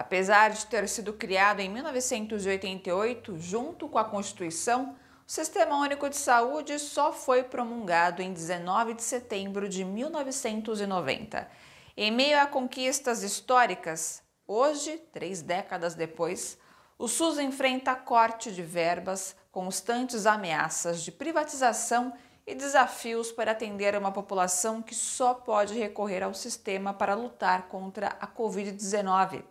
Apesar de ter sido criado em 1988, junto com a Constituição, o Sistema Único de Saúde só foi promulgado em 19 de setembro de 1990. Em meio a conquistas históricas, hoje, 3 décadas depois, o SUS enfrenta corte de verbas, constantes ameaças de privatização e desafios para atender uma população que só pode recorrer ao sistema para lutar contra a Covid-19.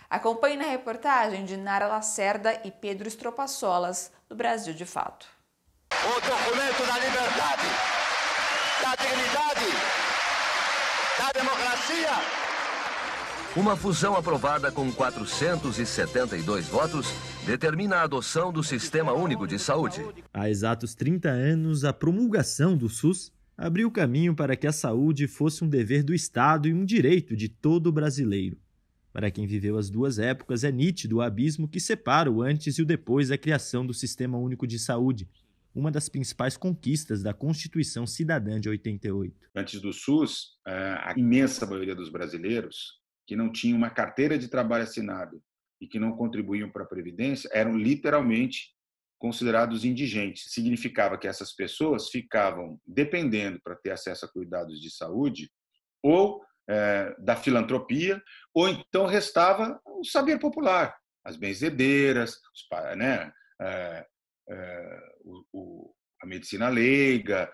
Acompanhe na reportagem de Nara Lacerda e Pedro Estropaçolas, do Brasil de Fato. O documento da liberdade, da dignidade, da democracia. Uma fusão aprovada com 472 votos determina a adoção do Sistema Único de Saúde. Há exatos 30 anos, a promulgação do SUS abriu caminho para que a saúde fosse um dever do Estado e um direito de todo brasileiro. Para quem viveu as duas épocas, é nítido o abismo que separa o antes e o depois da criação do Sistema Único de Saúde, uma das principais conquistas da Constituição Cidadã de 88. Antes do SUS, a imensa maioria dos brasileiros que não tinham uma carteira de trabalho assinada e que não contribuíam para a Previdência eram literalmente considerados indigentes. Significava que essas pessoas ficavam dependendo para ter acesso a cuidados de saúde ou da filantropia, ou então restava o saber popular, as benzedeiras, a medicina leiga,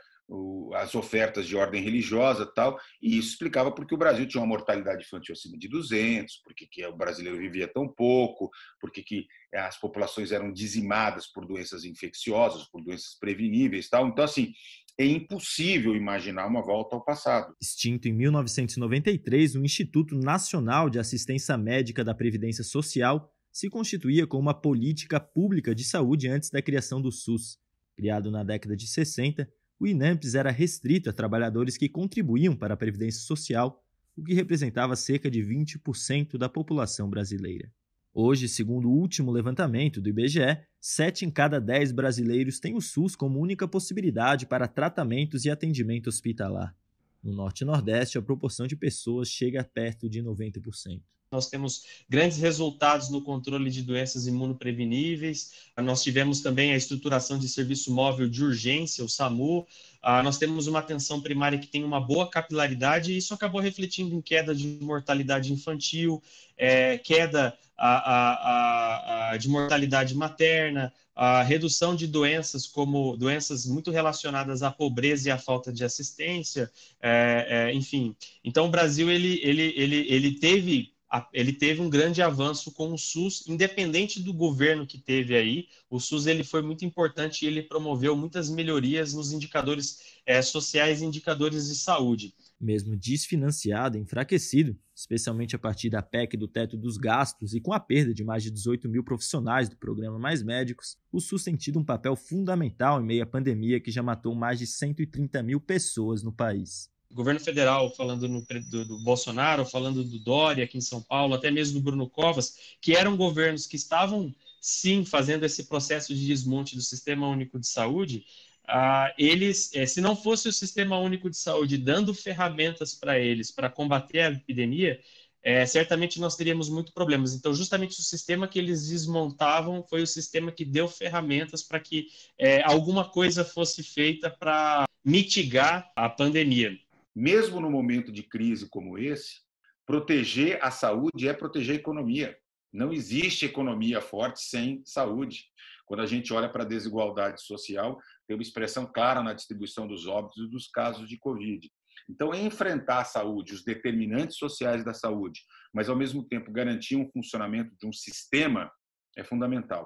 as ofertas de ordem religiosa e tal, e isso explicava porque o Brasil tinha uma mortalidade infantil acima de 200, porque que o brasileiro vivia tão pouco, porque que as populações eram dizimadas por doenças infecciosas, por doenças preveníveis e tal. Então, assim, é impossível imaginar uma volta ao passado. Extinto em 1993, o Instituto Nacional de Assistência Médica da Previdência Social se constituía como uma política pública de saúde antes da criação do SUS. Criado na década de 60, o INAMPS era restrito a trabalhadores que contribuíam para a Previdência Social, o que representava cerca de 20% da população brasileira. Hoje, segundo o último levantamento do IBGE, 7 em cada 10 brasileiros têm o SUS como única possibilidade para tratamentos e atendimento hospitalar. No Norte e Nordeste, a proporção de pessoas chega a perto de 90%. Nós temos grandes resultados no controle de doenças imunopreveníveis. Nós tivemos também a estruturação de serviço móvel de urgência, o SAMU. Nós temos uma atenção primária que tem uma boa capilaridade e isso acabou refletindo em queda de mortalidade infantil, queda de mortalidade materna, a redução de doenças como doenças muito relacionadas à pobreza e à falta de assistência, enfim. Então, o Brasil ele teve um grande avanço com o SUS, independente do governo que teve aí. O SUS ele foi muito importante e ele promoveu muitas melhorias nos indicadores sociais e indicadores de saúde. Mesmo desfinanciado e enfraquecido, especialmente a partir da PEC do teto dos gastos e com a perda de mais de 18 mil profissionais do programa Mais Médicos, o SUS tem tido um papel fundamental em meio à pandemia que já matou mais de 130 mil pessoas no país. O governo federal, falando do Bolsonaro, falando do Dória aqui em São Paulo, até mesmo do Bruno Covas, que eram governos que estavam, sim, fazendo esse processo de desmonte do Sistema Único de Saúde, eles, se não fosse o Sistema Único de Saúde dando ferramentas para eles para combater a epidemia, certamente nós teríamos muitos problemas. Então, justamente o sistema que eles desmontavam foi o sistema que deu ferramentas para que alguma coisa fosse feita para mitigar a pandemia. Mesmo no momento de crise como esse, proteger a saúde é proteger a economia. Não existe economia forte sem saúde. Quando a gente olha para a desigualdade social, tem uma expressão clara na distribuição dos óbitos e dos casos de Covid. Então, enfrentar a saúde, os determinantes sociais da saúde, mas, ao mesmo tempo, garantir um funcionamento de um sistema é fundamental.